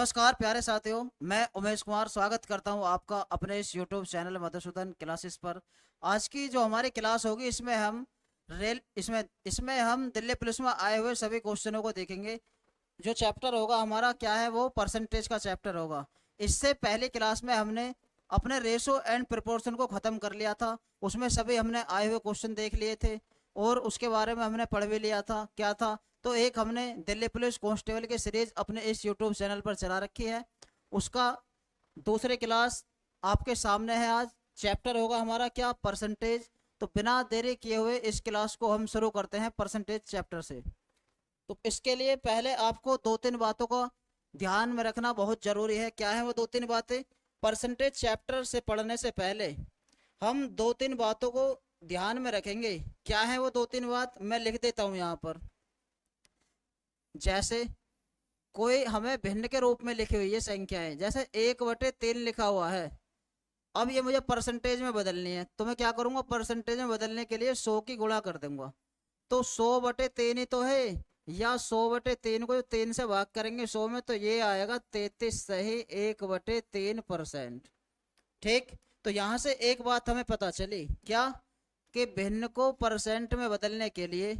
नमस्कार प्यारे साथियों, मैं उमेश कुमार स्वागत करता हूं आपका अपने इस YouTube चैनल मधुसूदन क्लासेस पर। आज की जो हमारी क्लास होगी इसमें हम दिल्ली पुलिस में आए हुए सभी क्वेश्चनों को देखेंगे। जो चैप्टर होगा हमारा क्या है, वो परसेंटेज का चैप्टर होगा। इससे पहली क्लास में हमने अपने रेशो एंड प्रोपोर्शन को खत्म कर लिया था। उसमें सभी हमने आए हुए क्वेश्चन देख लिए थे और उसके बारे में हमने पढ़ भी लिया था क्या था। तो एक हमने दिल्ली पुलिस कांस्टेबल की सीरीज अपने इस यूट्यूब चैनल पर चला रखी है। उसका दूसरी क्लास आपके सामने है। आज चैप्टर होगा हमारा क्या, परसेंटेज। तो बिना देरी किए हुए इस क्लास को हम शुरू करते हैं परसेंटेज चैप्टर से। तो इसके लिए पहले आपको दो तीन बातों का ध्यान में रखना बहुत जरूरी है। क्या है वो दो तीन बातें? परसेंटेज चैप्टर से पढ़ने से पहले हम दो तीन बातों को ध्यान में रखेंगे। क्या है वो दो तीन बात, मैं लिख देता हूं यहाँ पर। जैसे कोई हमें भिन्न के रूप में लिखी हुई है संख्याएं, जैसे 1/3 लिखा हुआ है। अब ये मुझे परसेंटेज में बदलनी है, तो मैं क्या करूंगा, परसेंटेज में बदलने के लिए 100 की गुणा कर दूंगा। तो 100/3 ही तो है, या 100/3 को 3 से भाग करेंगे 100 में, तो ये आएगा 33 सही 1/3%। ठीक। तो यहां से एक बात हमें पता चली क्या, कि भिन्न को परसेंट में बदलने के लिए,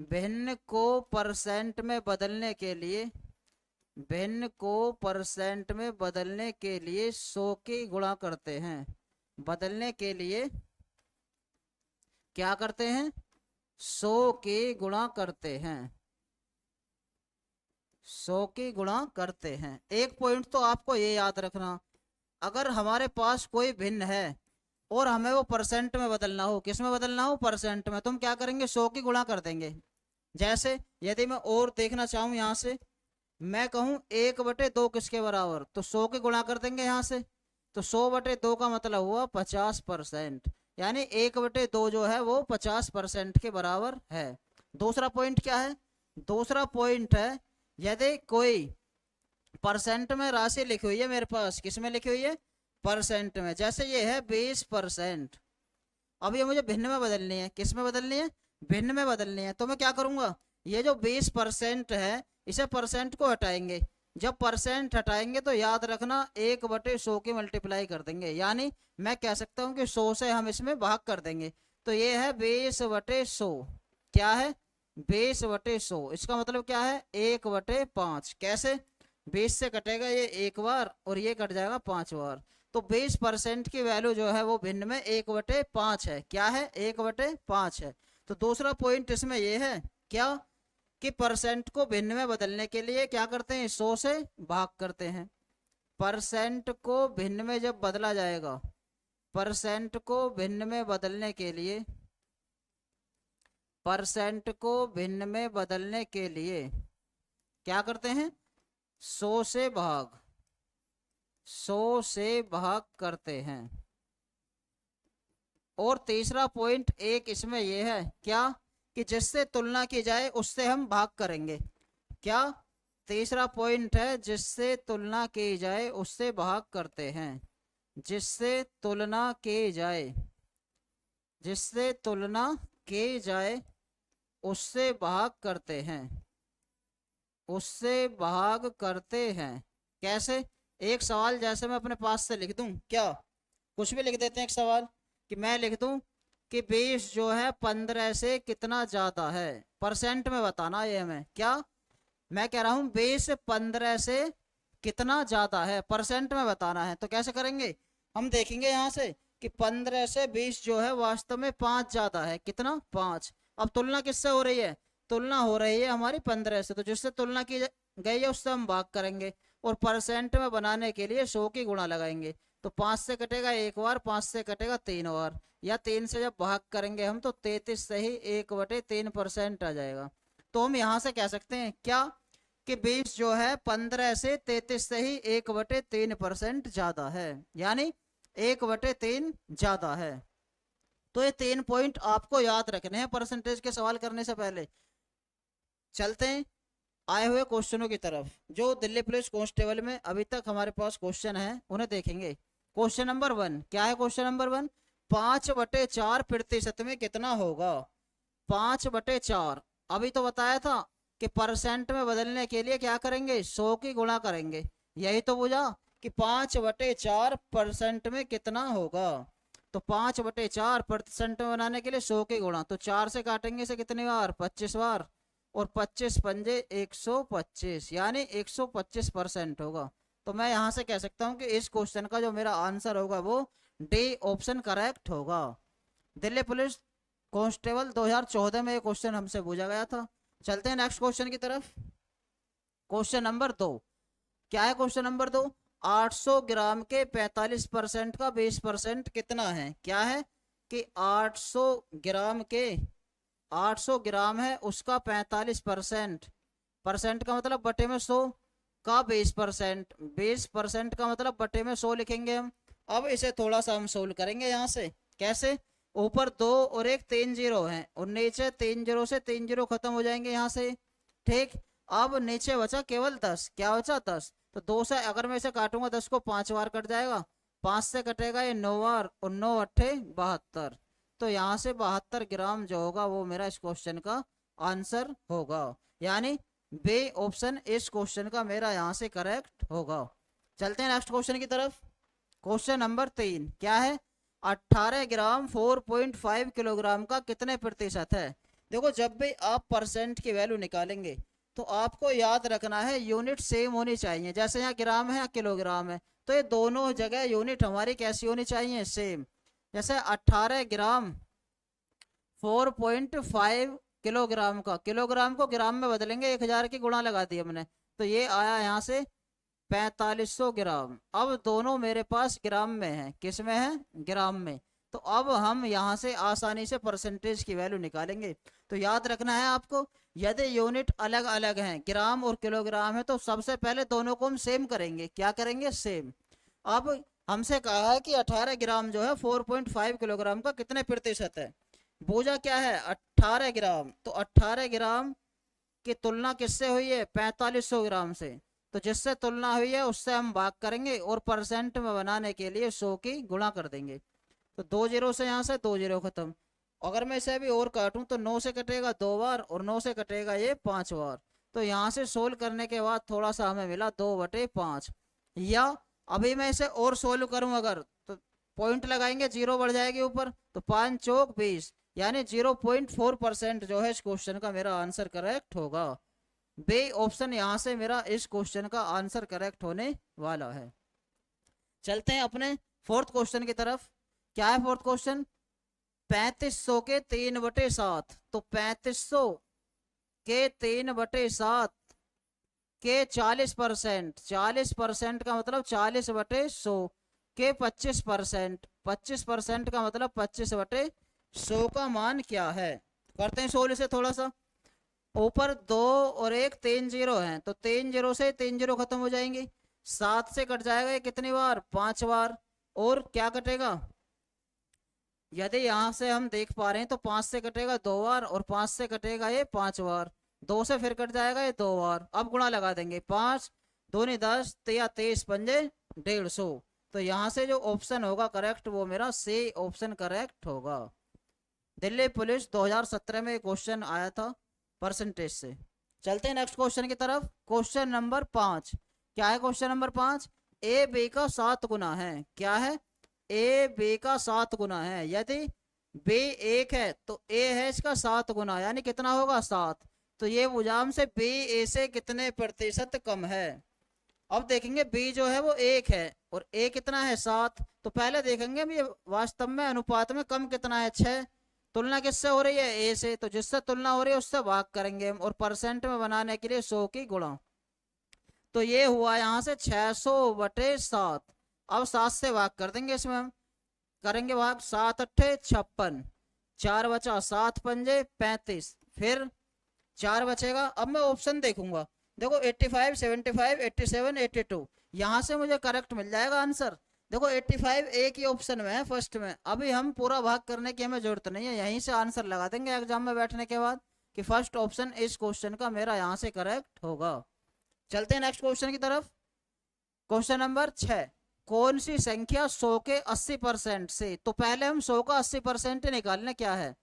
भिन्न को परसेंट में बदलने के लिए, भिन्न को परसेंट में बदलने के लिए 100 की गुणा करते हैं। बदलने के लिए क्या करते हैं, 100 की गुणा करते हैं। 100 की गुणा करते हैं। एक पॉइंट तो आपको ये याद रखना, अगर हमारे पास कोई भिन्न है और हमें वो परसेंट में बदलना हो, किस में बदलना हो, परसेंट में, तो हम क्या करेंगे, 100 की गुणा कर देंगे। जैसे यदि मैं और देखना चाहूं, यहां से मैं कहूं 1/2 किसके बराबर, तो 100 की गुणा कर देंगे यहां से। तो 100/2 का मतलब हुआ 50%, यानी 1/2 जो है वो 50% के बराबर है। दूसरा पॉइंट क्या है, दूसरा पॉइंट है, यदि कोई परसेंट में राशि लिखी हुई है मेरे पास, किस में लिखी हुई है, परसेंट में। जैसे ये है 20%। अब ये मुझे भिन्न में बदलनी है, किस में बदलनी है, भिन्न में बदलनी है। तो मैं क्या करूंगा, ये जो 20% है इसे परसेंट को हटाएंगे। जब परसेंट हटाएंगे तो याद रखना 1/100 की मल्टीप्लाई कर देंगे, यानी मैं कह सकता हूं कि 100 से हम इसमें भाग कर देंगे। तो ये है 20/100। क्या है, 20/100। इसका मतलब क्या है, 1/5। कैसे, 20 से कटेगा ये एक बार और ये कट जाएगा 5 बार। तो 20% की वैल्यू जो है वो भिन्न में 1/5 है। क्या है, 1/5 है। तो दूसरा पॉइंट इसमें ये है क्या, कि परसेंट को भिन्न में बदलने के लिए क्या करते हैं, 100 से भाग करते हैं। परसेंट को भिन्न में जब बदला जाएगा, परसेंट को भिन्न में बदलने के लिए, परसेंट को भिन्न में बदलने के लिए क्या करते हैं, 100 से भाग, 100 से भाग करते हैं। और तीसरा पॉइंट एक इसमें यह है क्या, कि जिससे तुलना की जाए उससे हम भाग करेंगे। क्या, तीसरा पॉइंट है, जिससे तुलना की जाए उससे भाग करते हैं। जिससे तुलना की जाए, जिससे तुलना की जाए उससे भाग करते हैं, उससे भाग करते हैं। कैसे, एक सवाल जैसे मैं अपने पास से लिख दूं, क्या कुछ भी लिख देते हैं, एक सवाल कि मैं लिख दूं कि 20 जो है 15 से कितना ज्यादा है, परसेंट में बताना ये हमें। क्या, मैं कह रहा हूं 20 15 से कितना ज्यादा है, परसेंट में बताना है। तो कैसे करेंगे, हम देखेंगे यहां से कि 15 से 20 जो है वास्तव में 5 ज्यादा है। कितना, 5। अब तुलना किससे हो रही है, तुलना हो रही है हमारी 15 से, तो जिससे तुलना की गई है उससे हम भाग करेंगे और परसेंट में बनाने के लिए 100 की गुणा लगाएंगे। तो 5 से कटेगा एक बार, 5 से कटेगा 3 बार, या 3 से जब भाग करेंगे हम तो 33 से ही 1/3% आ जाएगा। तो हम यहां से कह सकते हैं क्या, कि 20 जो है 15 से 33 से ही 1/3% ज्यादा है, यानी 1/3 ज्यादा है। तो ये 3 पॉइंट आपको याद रखने हैं परसेंटेज के सवाल करने से पहले। चलते हैं आए हुए क्वेश्चनों की तरफ, जो दिल्ली पुलिस कांस्टेबल में अभी तक हमारे पास क्वेश्चन है उन्हें देखेंगे। क्वेश्चन नंबर 1 क्या है, क्वेश्चन नंबर 1, 5/4 प्रतिशत में कितना होगा। 5/4 अभी तो बताया था कि परसेंट में बदलने के लिए क्या करेंगे, 100 की गुणा करेंगे। यही तो बुझा कि 5/4% में कितना होगा। तो 5/4% में बनाने के लिए 100 की गुणा, तो 4 से काटेंगे इसे कितनी बार, 25 बार, और 25 पंजे 125, यानी 125% होगा। तो मैं यहाँ से कह सकता हूँ कि इस क्वेश्चन का जो मेरा आंसर होगा वो डी ऑप्शन करेक्ट होगा। दिल्ली पुलिस कांस्टेबल 2014 में ये क्वेश्चन हमसे पूछा गया था। चलते हैं नेक्स्ट क्वेश्चन की तरफ। क्वेश्चन नंबर 2, क्या है क्वेश्चन नंबर 2, 800 ग्राम के 45% का 20% कितना है। क्या है कि 800 ग्राम के, 800 ग्राम है उसका 45%, परसेंट का मतलब बटे में 100 का 20%, 20% का मतलब बटे में 100 लिखेंगे हम। अब इसे थोड़ा सा हम सोल्व करेंगे यहाँ से। कैसे, ऊपर 2 और एक 3 जीरो है, और नीचे 3 जीरो से 3 जीरो खत्म हो जाएंगे यहाँ से। ठीक, अब नीचे बचा केवल 10। क्या बचा, 10। तो 2 से अगर मैं इसे काटूंगा 10 को 5 बार कट जाएगा, 5 से कटेगा ये 9 बार, और 9 अट्ठे 72। तो यहाँ से 72 ग्राम जो होगा वो मेरा इस क्वेश्चन का आंसर होगा, यानी बी ऑप्शन इस क्वेश्चन का मेरा यहाँ से करेक्ट होगा। चलते हैं नेक्स्ट क्वेश्चन की तरफ। क्वेश्चन नंबर 3, क्या है, 18 ग्राम 4.5 किलोग्राम का कितने प्रतिशत है। देखो जब भी आप परसेंट की वैल्यू निकालेंगे तो आपको याद रखना है यूनिट सेम होनी चाहिए। जैसे यहाँ ग्राम है या किलोग्राम है, तो ये दोनों जगह यूनिट हमारी कैसी होनी चाहिए, सेम। जैसे 18 ग्राम 4.5 किलोग्राम का, किलोग्राम को ग्राम में बदलेंगे, 1000 की गुणा लगा दी हमने, तो ये आया यहाँ से 4500 ग्राम। अब दोनों मेरे पास ग्राम में है, किस में है, ग्राम में। तो अब हम यहाँ से आसानी से परसेंटेज की वैल्यू निकालेंगे। तो याद रखना है आपको, यदि यूनिट अलग अलग हैं, ग्राम और किलोग्राम है, तो सबसे पहले दोनों को हम सेम करेंगे। क्या करेंगे, सेम। अब हमसे कहा है कि 18 ग्राम जो है 4.5 किलोग्राम का कितने प्रतिशत है। बोझा क्या है, 18 ग्राम, तो 18 ग्राम की तुलना किससे हुई है, 4500 ग्राम से। तो जिससे तुलना हुई है उससे हम भाग करेंगे, और परसेंट में बनाने के लिए 100 की गुणा कर देंगे। तो 2 जीरो से यहाँ से 2 जीरो खत्म। अगर मैं इसे अभी और काटूं तो 9 से कटेगा 2 बार, और 9 से कटेगा ये 5 बार। तो यहाँ से सोल्व करने के बाद थोड़ा सा हमें मिला 2/5। या अभी मैं इसे और सोल्व करूं अगर, तो पॉइंट लगाएंगे, जीरो बढ़ जाएगी ऊपर, तो 5 चौक 20, यानी 0.4% जो है इस क्वेश्चन का मेरा आंसर करेक्ट होगा। बी ऑप्शन यहाँ से मेरा इस क्वेश्चन का आंसर करेक्ट होने वाला है। चलते हैं अपने फोर्थ क्वेश्चन की तरफ। क्या है फोर्थ क्वेश्चन, 3500 के 3/7, तो 3500 के 3/7 के 40%, 40% का मतलब 40/100 के 25%, 25% का मतलब 25/100 का मान क्या है। करते हैं सोल्व से थोड़ा सा। ऊपर 2 और एक 3 जीरो हैं, तो 3 जीरो से 3 जीरो खत्म हो जाएंगे, 7 से कट जाएगा ये कितनी बार, 5 बार, और क्या कटेगा, यदि यहाँ से हम देख पा रहे हैं तो 5 से कटेगा 2 बार, और 5 से कटेगा ये 5 बार, 2 से फिर कट जाएगा ये 2 बार। अब गुणा लगा देंगे, 5 दूनी 10, या 23 पंजे 150। तो यहाँ से जो ऑप्शन होगा करेक्ट वो मेरा सी ऑप्शन करेक्ट होगा। दिल्ली पुलिस 2017 में क्वेश्चन आया था परसेंटेज से। चलते हैं नेक्स्ट क्वेश्चन की तरफ। क्वेश्चन नंबर 5, क्या है क्वेश्चन नंबर 5, ए बी का 7 गुना है। क्या है, ए बी का 7 गुना है। यदि बी 1 है तो ए है इसका 7 गुना, यानी कितना होगा, 7। तो ये बुझाम से बी ए से कितने प्रतिशत कम है। अब देखेंगे बी जो है वो 1 है और ए कितना है, 7। तो पहले देखेंगे ये वास्तव में अनुपात में कम कितना है, 6। तुलना किससे हो रही है, ए से, तो जिससे तुलना हो रही है उससे भाग करेंगे हम, और परसेंट में बनाने के लिए 100 की गुणा। तो ये हुआ यहाँ से 600/7। अब 7 से भाग कर देंगे, इसमें हम करेंगे भाग, 7 अट्ठे 56, 4 बचा, 7 पंजे 35, फिर 4 बचेगा। अब मैं ऑप्शन देखूंगा, देखो 85, 75, 87, 82, यहाँ से मुझे करेक्ट मिल जाएगा आंसर। देखो 85 एक ही ऑप्शन में है फर्स्ट में, अभी हम पूरा भाग करने की हमें जरूरत नहीं है, यहीं से आंसर लगा देंगे एग्जाम में बैठने के बाद कि फर्स्ट ऑप्शन इस क्वेश्चन का मेरा यहाँ से करेक्ट होगा। चलते हैं नेक्स्ट क्वेश्चन की तरफ। क्वेश्चन नंबर 6, कौन सी संख्या 100 के 80% से, तो पहले हम 100 का 80% निकालना, क्या है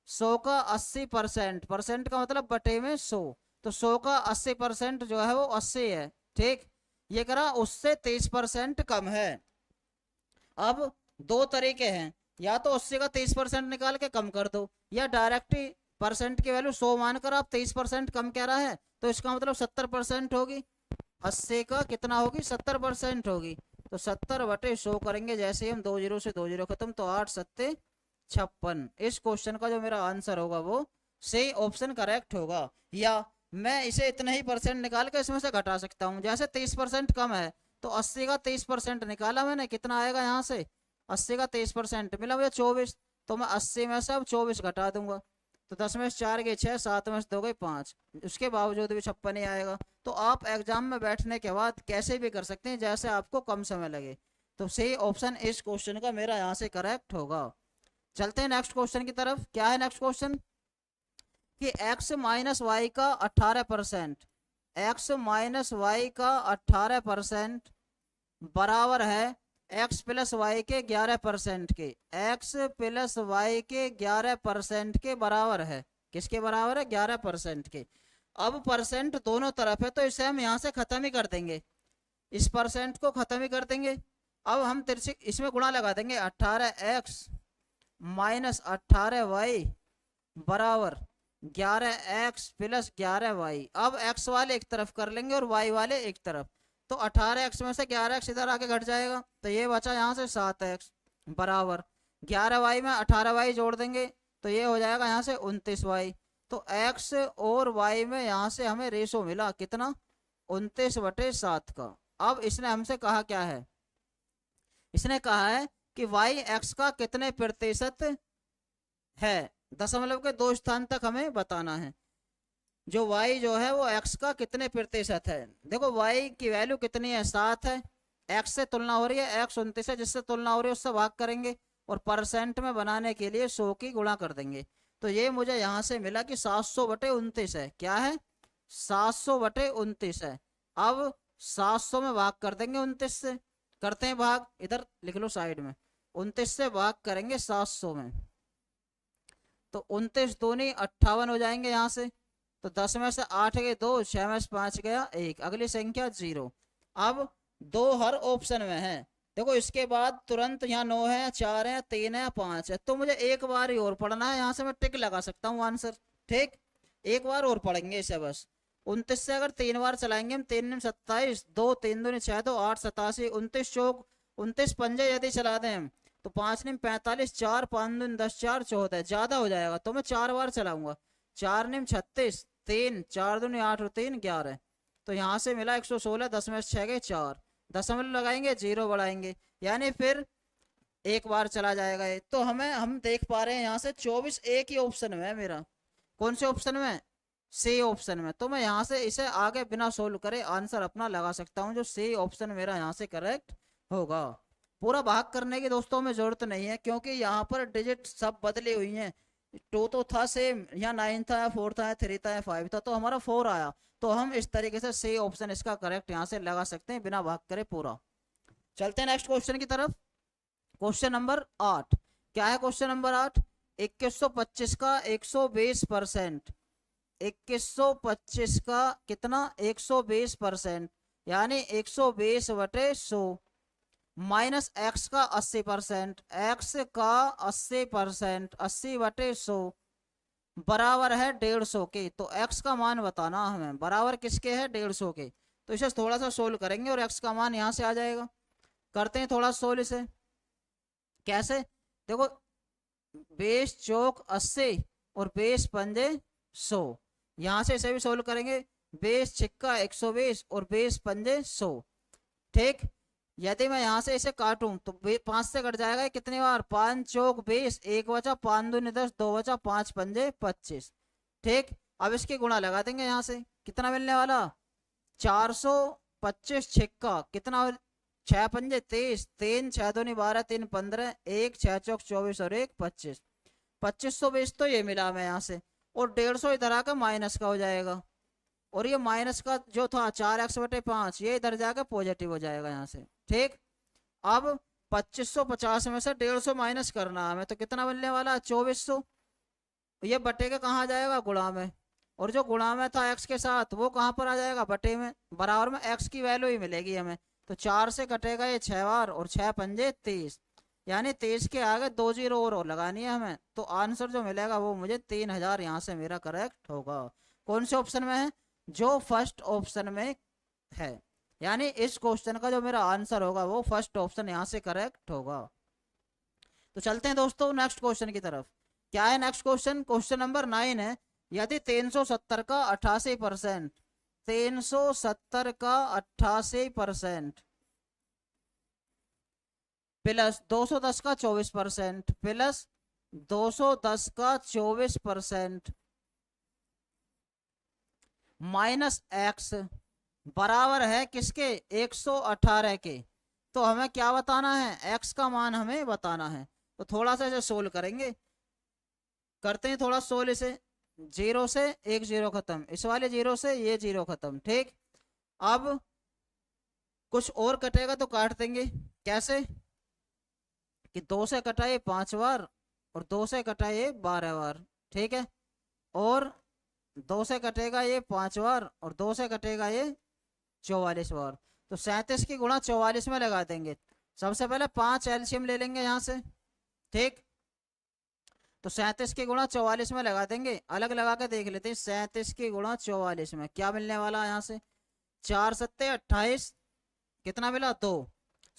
100 का 80%, परसेंट का मतलब बटे में 100, तो 100 का 80% जो है वो 80 है। ठीक, ये करा उससे 23% कम है। अब दो तरीके हैं, या तो 80 का 30% निकाल के कम कर दो, या डायरेक्ट ही परसेंट की वैल्यू 100 मानकर आप 30% कम कह रहा है तो इसका मतलब 70% होगी। 80 का कितना होगी, 70% होगी। तो 70/100 करेंगे, जैसे ही हम 2 जीरो से 2 जीरो खत्म, तो 8 सत्ते 56। इस क्वेश्चन का जो मेरा आंसर होगा वो सही ऑप्शन करेक्ट होगा। या मैं इसे इतने ही परसेंट निकाल के इसमें से घटा सकता हूँ, जैसे 30% कम है तो 80 का 30% निकाला मैंने, कितना आएगा यहाँ से, 80 का 30% मिला मुझे 24, तो मैं 80 में से अब 24 घटा दूंगा, तो 10 में से 4 गए 6, 7 में से 2 गए 5, उसके बावजूद भी 56 ही आएगा। तो आप एग्जाम में बैठने के बाद कैसे भी कर सकते हैं, जैसे आपको कम समय लगे। तो सही ऑप्शन इस क्वेश्चन का मेरा यहाँ से करेक्ट होगा। चलते हैं नेक्स्ट क्वेश्चन की तरफ। क्या है नेक्स्ट क्वेश्चन, कि x माइनस वाई का 18%, x माइनस वाई का 18% बराबर है x प्लस वाई के 11% के। x प्लस वाई के 11% के बराबर है, किसके बराबर है, 11% के। अब परसेंट दोनों तरफ है तो इसे हम यहाँ से खत्म ही कर देंगे, इस परसेंट को खत्म ही कर देंगे। अब हम तिरछी इसमें गुणा लगा देंगे, 18x माइनस 18y बराबर 11x प्लस 11y। अब x वाले एक तरफ कर लेंगे और y वाले एक तरफ, तो 18x में से 11x इधर आके घट जाएगा, तो ये बचा यहाँ से 7x बराबर 11y में 18y जोड़ देंगे तो ये हो जाएगा यहाँ से 29y। तो x और y में यहाँ से हमें रेशो मिला कितना, 29/7 का। अब इसने हमसे कहा क्या है, इसने कहा है कि y x का कितने प्रतिशत है, दशमलव के 2 स्थान तक हमें बताना है। जो y जो है वो x का कितने प्रतिशत है। देखो y की वैल्यू कितनी है, 7 है, x से तुलना हो रही है, x 29 है, जिससे तुलना हो रही है उससे भाग करेंगे और परसेंट में बनाने के लिए 100 की गुणा कर देंगे। तो ये मुझे यहाँ से मिला कि 700/29 है। क्या है, 700/29 है। अब 700 में भाग कर देंगे 29 से, करते हैं भाग, इधर लिख लो साइड में, 29 से भाग करेंगे 700 में, तो 29 दूनी 58 हो जाएंगे यहाँ से। तो 10 में से 8 गए 2, 6 में से 5 गया 1, अगली संख्या 0। अब 2 हर ऑप्शन में है। देखो इसके बाद तुरंत यहाँ 9 है, 4 है, 3 है, 5 है, तो मुझे एक बार ही और पढ़ना है, यहाँ से मैं टिक लगा सकता हूँ आंसर। ठीक, एक बार और पढ़ेंगे इसे बस। 29 से अगर 3 बार चलाएंगे हम, 3 27, 2 3 दूनी 6, 2 8 87, 29 चौक 29 पंजे यदि चला दें हम तो 5 निम 45, 4 5 दूनी 10, 4 14, ज्यादा हो जाएगा तो मैं 4 बार चलाऊंगा, 4 निम 36, 3 4 दूनी 8 और 3 11, तो यहाँ से मिला 116, 10 में से 6 गए 4, दशमलव लगाएंगे 0 बढ़ाएंगे, यानी फिर एक बार चला जाएगा ये। तो हम देख पा रहे हैं यहाँ से 24 एक ही ऑप्शन में है मेरा, कौन से ऑप्शन में, सी ऑप्शन में। तो मैं यहाँ से इसे आगे बिना सोल्व करे आंसर अपना लगा सकता हूँ, जो सी ऑप्शन मेरा यहाँ से करेक्ट होगा। पूरा भाग करने की दोस्तों में जरूरत नहीं है, क्योंकि यहाँ पर डिजिट सब बदली हुई हैं। 2 तो था सेम, या 9 था, या 4 था, या 3 था, या 5 था, तो हमारा 4 आया। तो हम इस तरीके से सी ऑप्शन इसका करेक्ट यहाँ से लगा सकते हैं बिना भाग करे पूरा। चलते हैं नेक्स्ट क्वेश्चन की तरफ। Question number 8। क्या है क्वेश्चन नंबर 8, 2125 का 120%, 2125 का कितना, 120%, यानी 120/100 माइनस x का 80%, x का 80%, 80/100 बराबर है 150 के। तो x का मान बताना हमें, बराबर किसके है, 150 के। तो इसे थोड़ा सा सोल्व करेंगे और x का मान यहाँ से आ जाएगा। करते हैं थोड़ा सोल्व इसे, कैसे, देखो बेस चौक 80 और बेस पंजे 100, यहाँ से इसे भी सोल्व करेंगे, बेस छिक्का 120 और बेस पंजे 100। ठीक, यदि मैं यहाँ से इसे काटूं तो 5 से कट जाएगा कितनी बार, 5 चौक 20, 1 बचा, 5 दूनी 10, 2 बचा, 5 पंजे 25। ठीक, अब इसकी गुणा लगा देंगे, यहाँ से कितना मिलने वाला, 425 छिक्का कितना, 6 पंजे 23, 3 6 दूनी 12, 3 15, 1 6 चौक 24 और 1 25, 2520 तो ये मिला हमें यहाँ से, और 150 इधर आकर माइनस का हो जाएगा, और ये माइनस का जो था 4x/5 ये इधर जाकर पॉजिटिव हो जाएगा यहाँ से। ठीक, अब 2550 में से 150 माइनस करना हमें, तो कितना मिलने वाला, 2400, ये बटे के कहाँ जाएगा, गुणा में, और जो गुणा में था x के साथ वो कहाँ पर आ जाएगा, बटे में, बराबर में x की वैल्यू ही मिलेगी हमें। तो 4 से कटेगा ये 6 बार, और 6 पंजे 30, यानी 23 के आगे 2 जीरो और लगानी है हमें। तो आंसर जो मिलेगा वो मुझे 3000 यहाँ से मेरा करेक्ट होगा। कौन से ऑप्शन में है, जो फर्स्ट ऑप्शन में है, यानी इस क्वेश्चन का जो मेरा आंसर होगा वो फर्स्ट ऑप्शन यहाँ से करेक्ट होगा। तो चलते हैं दोस्तों नेक्स्ट क्वेश्चन की तरफ। क्या है नेक्स्ट क्वेश्चन, क्वेश्चन नंबर 9 है। यदि 370 का 88%, 370 का 88% प्लस 210 का 24% प्लस 210 का 24% माइनस एक्स बराबर है किसके, 118 के। तो हमें क्या बताना है, x का मान हमें बताना है। तो थोड़ा सा इसे सोल्व करेंगे, करते हैं थोड़ा सोल्व इसे। 0 से एक 0 खत्म, इस वाले 0 से ये 0 खत्म, ठीक। अब कुछ और कटेगा तो काट देंगे, कैसे कि 2 से कटाए 5 बार और 2 से कटाए 12 बार, ठीक है। और 2 से कटेगा ये 5 बार और 2 से कटेगा ये 44 बार। तो 37 की गुणा 44 में लगा देंगे। सबसे पहले 5 एलसीएम ले लेंगे यहाँ से, ठीक। तो 37 की गुणा 44 में लगा देंगे, अलग लगा के देख लेते हैं। 37 की गुणा 44 में क्या मिलने वाला है यहाँ से, 4 सत्ते 28, कितना मिला 2,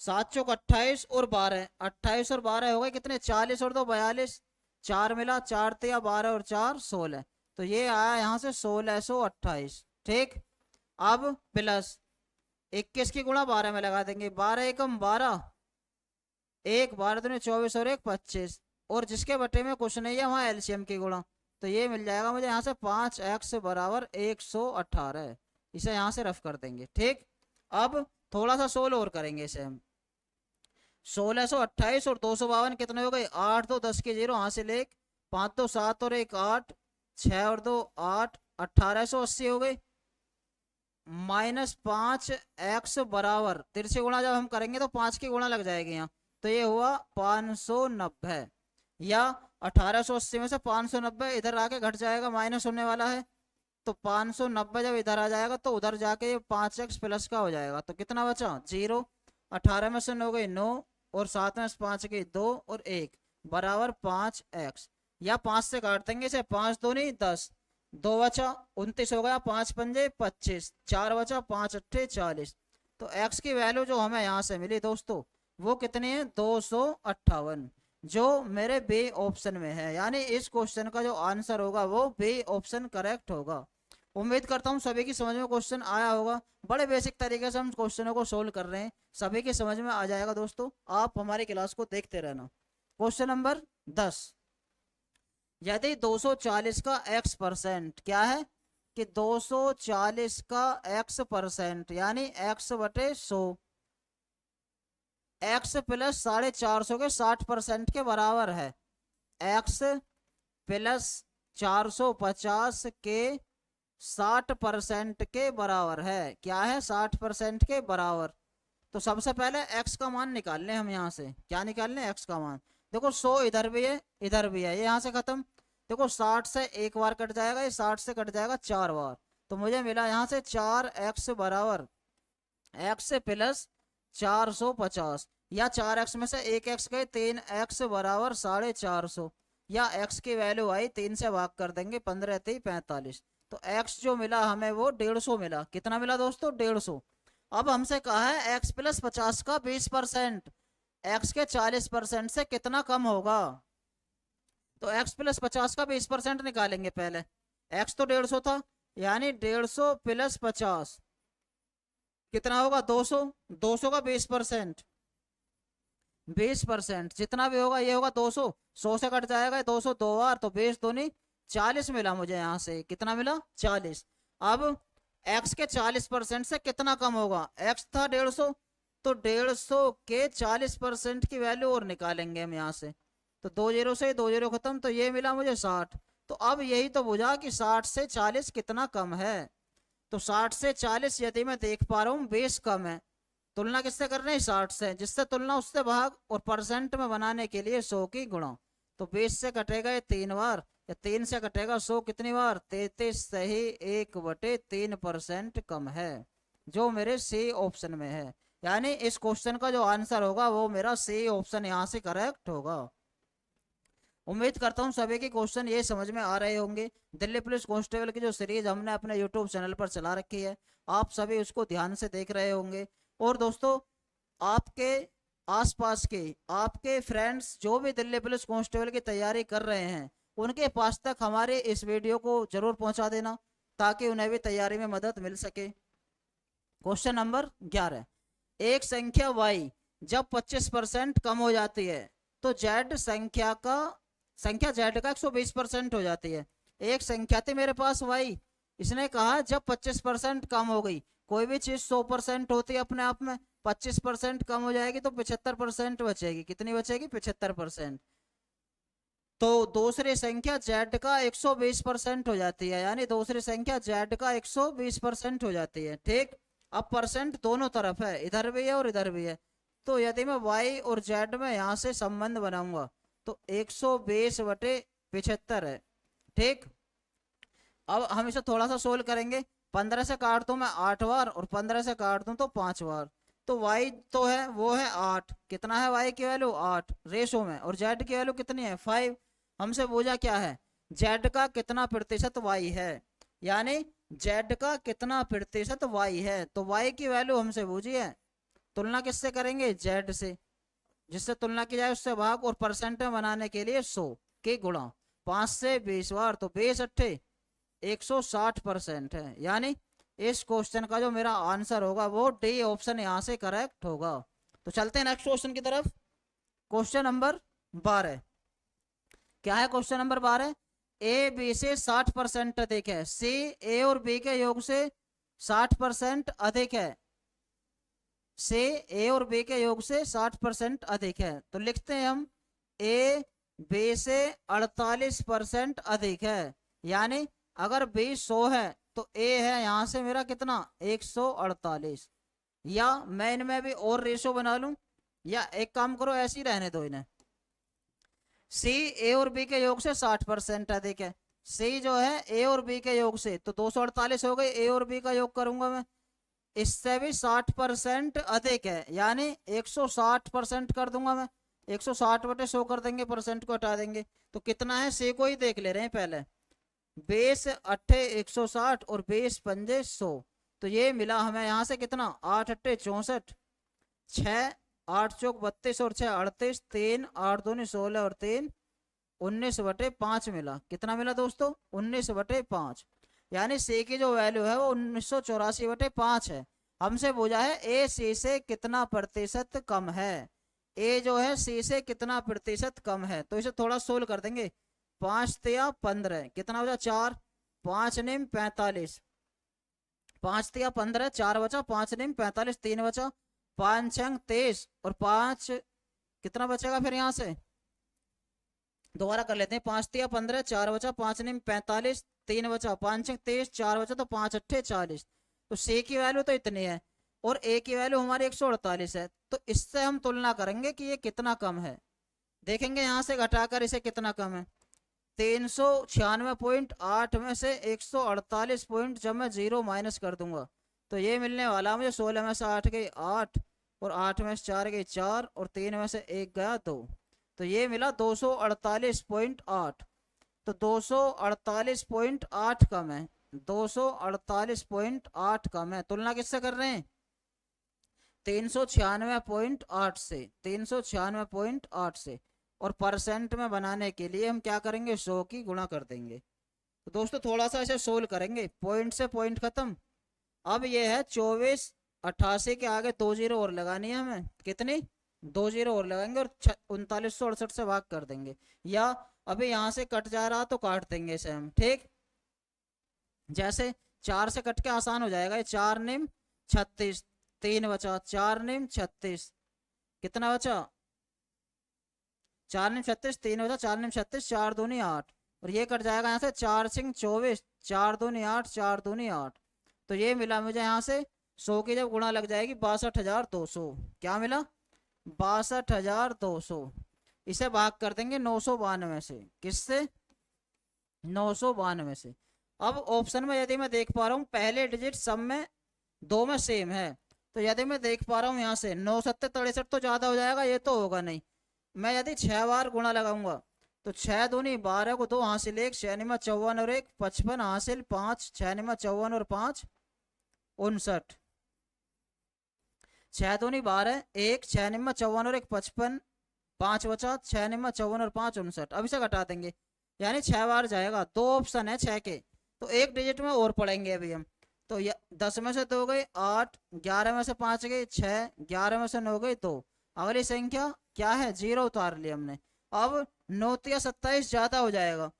7 चौक 28 और 12, 28 और 12 हो गए कितने, 40 और 2 42, 4 मिला, 4 तिया 12 और 4 16। तो ये आया यहाँ से 1628, ठीक। अब प्लस 21 की गुणा 12 में लगा देंगे, 12 एकम 12, 1 12 दूनी 24 और 1 25, और जिसके बटे में कुछ नहीं है वहाँ एलसीएम की गुणा। तो ये मिल जाएगा मुझे यहाँ से 5x बराबर 118, इसे यहाँ से रफ कर देंगे, ठीक। अब थोड़ा सा सोल्व और करेंगे इसे हम। 1628 और 252 कितने हो गए, 8 2 10 के 0 हासिल 1, 5 2 7 और 1 8, 6 और 2 8, 1880 हो गए। माइनस 5x बराबर तिरछे गुणा जब हम करेंगे तो 5 की गुणा लग जाएगी यहाँ, तो ये हुआ 590, या 1880 में से 590 इधर आके घट जाएगा, माइनस होने वाला है। तो 590 जब इधर आ जाएगा तो उधर जाके ये 5x प्लस का हो जाएगा। तो कितना बचा 0, 18 में से 9 गई 9, और 7 में से 5 गई 2 और 1 बराबर 5x, या 5 से काट देंगे इसे, 5 2 नहीं 10, 2 बचा 29 हो गया, 5 पंजे 25, 4 बचा 5 अट्ठे 40। तो x की वैल्यू जो हमें यहाँ से मिली दोस्तों वो कितनी है, 258, जो मेरे बी ऑप्शन में है। यानी इस क्वेश्चन का जो आंसर होगा वो बी ऑप्शन करेक्ट होगा। उम्मीद करता हूँ सभी की समझ में क्वेश्चन आया होगा। बड़े बेसिक तरीके से हम क्वेश्चनों को सोल्व कर रहे हैं, सभी की समझ में आ जाएगा दोस्तों, आप हमारी क्लास को देखते रहना। क्वेश्चन नंबर 10, यदि 240 का x% क्या है कि 240 का x% यानी x बटे 100, x प्लस 450 के 60% के बराबर है, x प्लस 450 के 60% के बराबर है, क्या है 60% के बराबर। तो सबसे पहले x का मान निकाल लें हम यहाँ से, क्या निकाल लें x का मान। देखो 100 इधर भी है इधर भी है, ये यहाँ से खत्म। देखो 60 से एक बार कट जाएगा, ये 60 से कट जाएगा 4 बार, तो मुझे मिला यहाँ से 4x बराबर x प्लस 450, या 4x में से 1x गए 3x बराबर 450, या x की वैल्यू आई 3 से भाग कर देंगे, 15 3 45। तो x जो मिला हमें वो 150 मिला। कितना मिला दोस्तों 150। अब हमसे कहा है x प्लस 50 का 20% x के 40% से कितना कम होगा। तो x प्लस 50 का 20% निकालेंगे पहले। x तो 150 था, यानी 150 प्लस 50 कितना होगा 200, 200 का 20%, 20% जितना भी होगा ये होगा 200, 100 से कट जाएगा 200 दो बार, तो 20 दूनी 40 मिला मुझे यहाँ से, कितना मिला 40। अब x के 40% से कितना कम होगा, x था 150, तो 150 के 40% की वैल्यू और निकालेंगे हम यहाँ से। तो 2 0 से 2 0 खत्म, तो ये मिला मुझे 60। तो अब यही तो बुझा कि 60 से 40 कितना कम है। तो 60 से 40 यदि मैं देख पा रहा हूँ 20 कम है, तुलना किससे कर रहे हैं 60 से, जिससे तुलना उससे भाग, और परसेंट में बनाने के लिए 100 की गुणा। तो 20 से कटेगा ये 3 बार, या 3 से कटेगा 100 कितनी बार, 33 सही 1/3% कम है, जो मेरे सी ऑप्शन में है। यानी इस क्वेश्चन का जो आंसर होगा वो मेरा सी ऑप्शन यहाँ से करेक्ट होगा। उम्मीद करता हूँ सभी के क्वेश्चन ये समझ में आ रहे होंगे। दिल्ली पुलिस कांस्टेबल की जो सीरीज हमने अपने यूट्यूब चैनल पर चला रखी है, आप सभी उसको ध्यान से देख रहे होंगे। और दोस्तों, आपके आसपास के आपके फ्रेंड्स जो भी दिल्ली पुलिस कांस्टेबल की तैयारी कर रहे हैं, उनके पास तक हमारे इस वीडियो को जरूर पहुंचा देना, ताकि उन्हें भी तैयारी में मदद मिल सके। क्वेश्चन नंबर 11, एक संख्या y जब 25% कम हो जाती है तो z संख्या z का 120% हो जाती है। एक संख्या थी मेरे पास y, इसने कहा जब 25% कम हो गई, कोई भी चीज 100% होती है अपने आप में, 25% कम हो जाएगी तो 75% बचेगी। कितनी बचेगी, 75%। तो दूसरी संख्या z का 120% हो जाती है, यानी दूसरी संख्या z का 120% हो जाती है। ठीक, अब परसेंट दोनों तरफ है, इधर भी है और इधर भी है। तो यदि मैं y और z में यहाँ से संबंध बनाऊंगा तो 120/75 है। ठीक, अब हम इसे थोड़ा सा सोल्व करेंगे। 15 से काट दूं मैं 8 बार और 15 से काट दूं तो 5 बार, तो y तो है वो है 8। कितना है y की वैल्यू, 8 रेशो में, और z की वैल्यू कितनी है, 5। हमसे पूछा क्या है, z का कितना प्रतिशत y है, यानी z का कितना प्रतिशत y है। तो y की वैल्यू हमसे पूछी है, तुलना किससे करेंगे, z से, जिससे तुलना की जाए उससे भाग, और परसेंट में बनाने के लिए 100 के गुणा 5 से 20 बार, तो 20 अट्ठे 160% है। यानी इस क्वेश्चन का जो मेरा आंसर होगा वो डी ऑप्शन यहाँ से करेक्ट होगा। तो चलते हैं नेक्स्ट क्वेश्चन की तरफ। क्वेश्चन नंबर 12, क्या है क्वेश्चन नंबर 12, ए बी से 60% अधिक है, सी ए और बी के योग से 60% अधिक है, से ए और बी के योग से 60% अधिक है। तो लिखते हैं हम ए बी से 48% अधिक है, यानी अगर बी 100 है तो ए है यहाँ से मेरा कितना, 148। या मैं इनमें भी और रेशो बना लूं, या एक काम करो ऐसे ही रहने दो इन्हें। सी ए और बी के योग से 60% अधिक है, सी जो है ए और बी के योग से, तो 248 हो गई, ए और बी का योग करूंगा मैं, इससे भी 60% अधिक है, यानी 160% कर दूंगा मैं। 160/100 कर देंगे, परसेंट को हटा देंगे, तो कितना है सी को ही देख ले रहे हैं पहले। 20 अट्ठे 160 और 20 पंजे 100, तो ये मिला हमें यहाँ से कितना, 8 अट्ठे 64, 6 8 चौक 32 और 6 38, 3 8 दूनी 16 और 3 19/5 मिला। कितना मिला दोस्तों, 19/5। यानी सी की जो वैल्यू है वो 1984/5 है। हमसे पूछा है ए सी से कितना प्रतिशत कम है, ए जो है सी से कितना प्रतिशत कम है। तो इसे थोड़ा सोल्व कर देंगे। 5 तिया 15, कितना बचा 4, 5 निम 45, 5 तिया 15, 4 बचा, 5 निम 45, 3 बचा, 5 छंग 23 और 5 कितना बचेगा फिर यहाँ से, दोबारा कर लेते हैं। 5 तिया 15, 4 बचा, 5 निम 45, 3 बचा, 5 छंग 23, 4 बचा, तो 5 अट्ठे 40। तो सी की वैल्यू तो इतनी है और ए की वैल्यू हमारी 148 है, तो इससे हम तुलना करेंगे कि ये कितना कम है। देखेंगे यहाँ से घटाकर इसे कितना कम है, 396.8 में से 148 पॉइंट जब मैं 0 माइनस कर दूंगा तो ये मिलने वाला मुझे 16 में से 8 गई 8 और 8 में से 4 गई 4 और 3 में से 1 गया 2, तो ये मिला 248.8। तो 248.8 कम है, 248.8 कम है। तुलना किससे कर रहे हैं, 396.8 से, 396.8 से, और परसेंट में बनाने के लिए हम क्या करेंगे, 100 की गुणा कर देंगे। तो दोस्तों थोड़ा सा इसे सोल्व करेंगे, पॉइंट से पॉइंट खत्म। अब ये है 2488 के आगे 2 जीरो और लगानी है हमें, कितनी 2 जीरो और लगाएंगे और 3968 से भाग कर देंगे, या अभी यहाँ से कट जा रहा तो काट देंगे इसे हम। ठीक, जैसे 4 से कट के आसान हो जाएगा, 4 निम 36, 3 बचा, 4 निम 36, कितना बचा 4 निम 36, 3 बचा, 4 निम 36, 4 दूनी 8 और ये कट जाएगा यहाँ से 4 सिंह 24, 4 दूनी 8, 4 दूनी 8, तो ये मिला मुझे यहाँ से 100 की जब गुणा लग जाएगी 62,200, क्या मिला 62,200। इसे भाग कर देंगे 992 से, किससे 992 से। अब ऑप्शन में यदि मैं देख पा रहा हूँ पहले डिजिट सब में दो में सेम है, तो यदि मैं देख पा रहा हूँ यहाँ से 9 सत्ते 63 तो ज़्यादा हो जाएगा, ये तो होगा नहीं। मैं यदि 6 बार गुणा लगाऊंगा तो 6 दूनी 12 को 2 हासिल 1, 6 निमा 54 और 1 55 हासिल 5, 6 निमा 54 और 5 59, 6 दूनी 12, 1 6 निमा 54 और 1 55, 5 बचा, 6 निमा 54 और 5 59। अब इसे घटा देंगे यानी 6 बार जाएगा। दो ऑप्शन है 6 के, तो एक डिजिट में और पढ़ेंगे अभी हम। तो 10 में से 2 गए 8, 11 में से 5 गए 6, 11 में से 9 गए 2। अगली संख्या क्या है, 0 उतार लिया हमने। अब 9 या 27 ज्यादा हो जाएगा,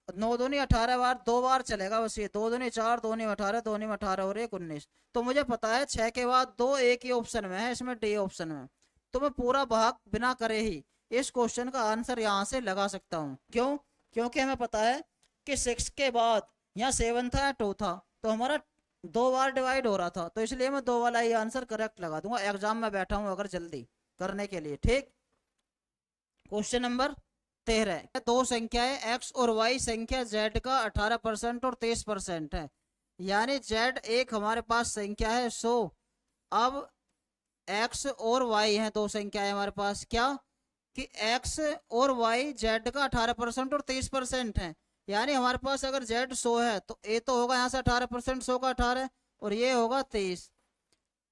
9 दूनी 18 बार, 2 बार चलेगा बस ये, 2 दूनी 4, 2 नी 18, 2 नी 18 और 1 19। तो मुझे पता है 6 के बाद 2 एक ही ऑप्शन में है, इसमें डी ऑप्शन में। तो मैं पूरा भाग बिना करे ही इस क्वेश्चन का आंसर यहाँ से लगा सकता हूँ। क्यों? क्योंकि हमें पता है कि 6 के बाद यहाँ 7 था या 2 था, तो हमारा 2 बार डिवाइड हो रहा था, तो इसलिए मैं 2 वाला ही आंसर करेक्ट लगा दूंगा। एग्जाम में बैठा हूँ अगर जल्दी करने के लिए। ठीक, क्वेश्चन नंबर 13। दो संख्याएं x और y संख्या z का 18% और 23% है, यानी z एक हमारे पास संख्या है 100। अब x और y हैं दो संख्याएं हमारे पास, क्या कि x और y z का 18% और 23% है, यानी हमारे पास अगर z 100 है तो a तो होगा यहाँ से 18%, 100 का 18 और ये होगा 23।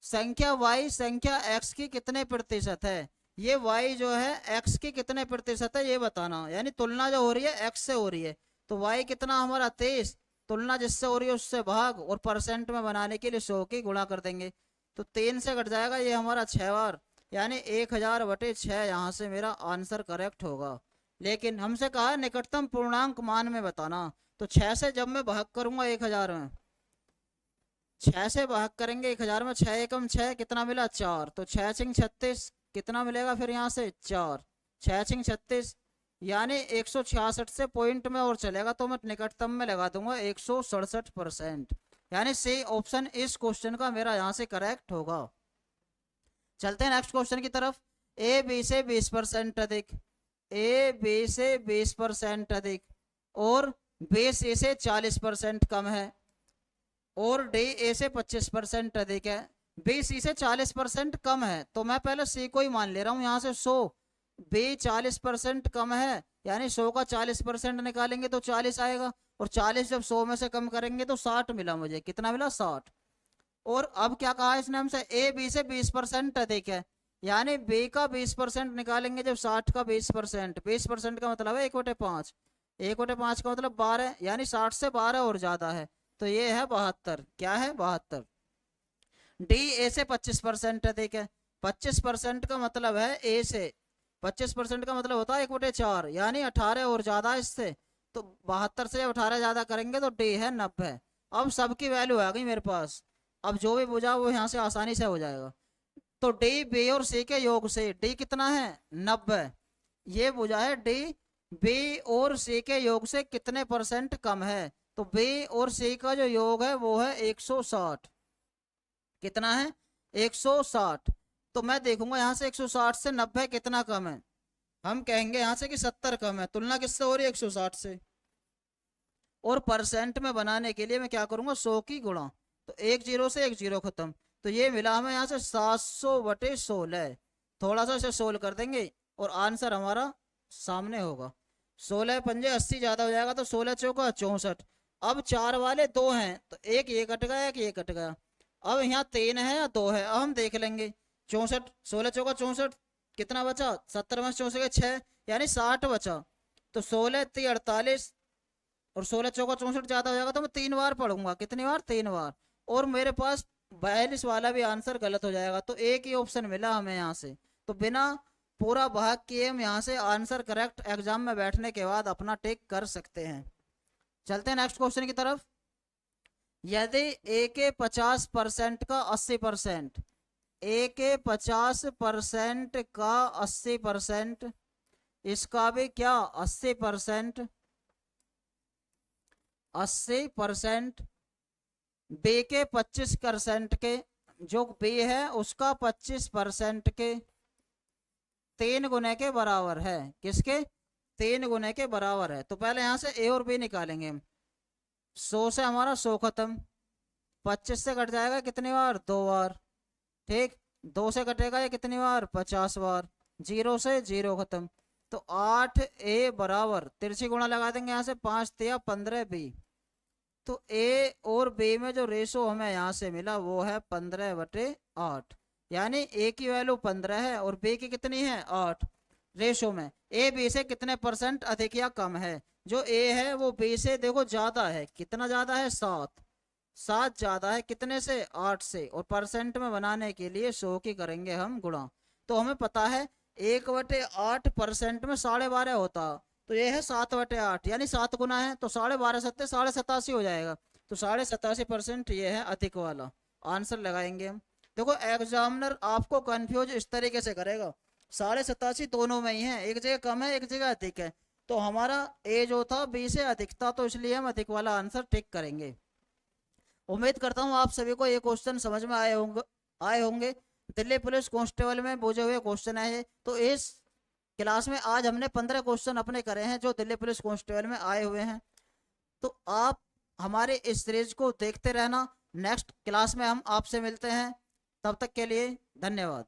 संख्या y संख्या x की कितने प्रतिशत है, ये y जो है x की कितने प्रतिशत है ये बताना, यानी तुलना जो हो रही है x से हो रही है, तो y कितना हमारा 23, तुलना जिससे हो रही है उससे भाग, और परसेंट में बनाने के लिए 100 की गुणा कर देंगे, तो 3 से घट जाएगा ये हमारा 6 बार, यानी 1000/6 यहाँ से मेरा आंसर करेक्ट होगा। लेकिन हमसे कहा है निकटतम पूर्णांक मान में बताना, तो 6 से जब मैं भाग करूंगा 1000 में, 6 से भाग करेंगे 1000 में, 6 एकम 6 कितना मिला 4, तो 6 छिंग 36 कितना मिलेगा फिर यहाँ से 4, 6 छिंग 36 यानी 166 से पॉइंट में और चलेगा, तो मैं निकटतम में लगा दूंगा 167%, यानी सी ऑप्शन इस क्वेश्चन का मेरा यहाँ से करेक्ट होगा। चलते हैं नेक्स्ट क्वेश्चन की तरफ। ए बी से 20% अधिक, ए बी से 20% अधिक और बी सी से 40% कम है, और डी ए से 25% अधिक है, बी सी से 40% कम है, तो मैं पहले सी को ही मान ले रहा हूँ यहाँ से 100, बी 40% कम है, यानी 100 का 40% निकालेंगे तो 40 आएगा, और 40 जब 100 में से कम करेंगे तो 60 मिला मुझे, कितना मिला 60। और अब क्या कहा इसने हमसे, ए बी से 20% अधिक है, यानी बी का 20% निकालेंगे जब 60 का 20%, 20% का मतलब है 1/5, 1/5 का मतलब 12, यानी 60 से 12 और ज्यादा है, तो ये है 72। क्या है 72। डी ए से 25% अधिक है, 25% का मतलब है ए से, 25% का मतलब होता है 1/4, यानी 18 और ज्यादा इससे, तो 72 से जब 18 ज्यादा करेंगे तो डी है 90। अब सबकी वैल्यू आ गई मेरे पास, अब जो भी बुझा वो यहाँ से आसानी से हो जाएगा। तो डी बी और सी के योग से डी कितना है 90, ये बुझा है डी बी और सी के योग से कितने परसेंट कम है, तो बी और सी का जो योग है वो है 160, कितना है 160। तो मैं देखूंगा यहाँ से 160 से 90 कितना कम है, हम कहेंगे यहाँ से कि 70 कम है, तुलना किससे हो रही है 160 से, और परसेंट में बनाने के लिए मैं क्या करूंगा 100 की गुणा, तो 1 0 से 1 0 खत्म, तो ये मिला हमें यहाँ से 700/16, थोड़ा सा इसे सोल्व कर देंगे और आंसर हमारा सामने होगा। 16 पंजे 80 ज्यादा हो जाएगा, तो 16 चौका 64। अब 4 वाले 2 हैं, तो एक ये कट गया एक ये कट गया, अब यहाँ 3 है या 2 है, अब हम देख लेंगे। 64, 16 चौका 64, कितना बचा 70 में 64 6, यानी 60 बचा, तो 16 3 48 और 16 चौका 64 ज्यादा हो जाएगा, तो मैं 3 बार पढ़ूंगा, कितनी बार 3 बार, और मेरे पास 42 वाला भी आंसर गलत हो जाएगा, तो एक ही ऑप्शन मिला हमें यहाँ से, तो बिना पूरा भाग किए हम यहाँ से आंसर करेक्ट एग्जाम में बैठने के बाद अपना टिक कर सकते हैं। चलते हैं नेक्स्ट क्वेश्चन की तरफ। यदि ए के 50% का 80%, ए के 50% का 80%, इसका भी क्या 80%, 80% बी के 25% के, जो बी है उसका 25% के 3 गुने के बराबर है, किसके 3 गुने के बराबर है। तो पहले यहाँ से ए और बी निकालेंगे हम। 100 से हमारा 100 खत्म, 25 से कट जाएगा कितनी बार, 2 बार, ठीक। 2 से कटेगा ये कितनी बार, 50 बार। 0 से 0 खत्म। तो 8 ए बराबर, तिरछी गुणा लगा देंगे यहाँ से, 5 तिया 15 बी। तो ए और बी में जो रेशो हमें यहाँ से मिला वो है 15/8, यानी ए की वैल्यू 15 है और बी की कितनी है, 8। रेशो में ए बी से कितने परसेंट अधिक या कम है, जो ए है वो बी से देखो ज्यादा है, कितना ज्यादा है, 7 ज्यादा है, कितने से, 8 से। और परसेंट में बनाने के लिए 100 की करेंगे हम गुणा। तो हमें पता है 1/8% में 12.5 होता, तो ये है 7/8, यानी 7 गुना है, तो 12.5 सत्ते 87.5 हो जाएगा। तो 87.5% ये है अधिक वाला आंसर लगाएंगे हम। देखो एग्जामिनर आपको कंफ्यूज इस तरीके से करेगा, 87.5 दोनों में ही है, एक जगह कम है एक जगह अधिक है। तो हमारा ए जो था बी से अधिक था, तो इसलिए हम अधिक वाला आंसर टिक करेंगे। उम्मीद करता हूँ आप सभी को ये क्वेश्चन समझ में आए होंगे। दिल्ली पुलिस कांस्टेबल में पूछे हुए क्वेश्चन है ये। तो इस क्लास में आज हमने 15 क्वेश्चन अपने करे हैं जो दिल्ली पुलिस कांस्टेबल में आए हुए हैं। तो आप हमारे इस सीरीज को देखते रहना। नेक्स्ट क्लास में हम आपसे मिलते हैं, तब तक के लिए धन्यवाद।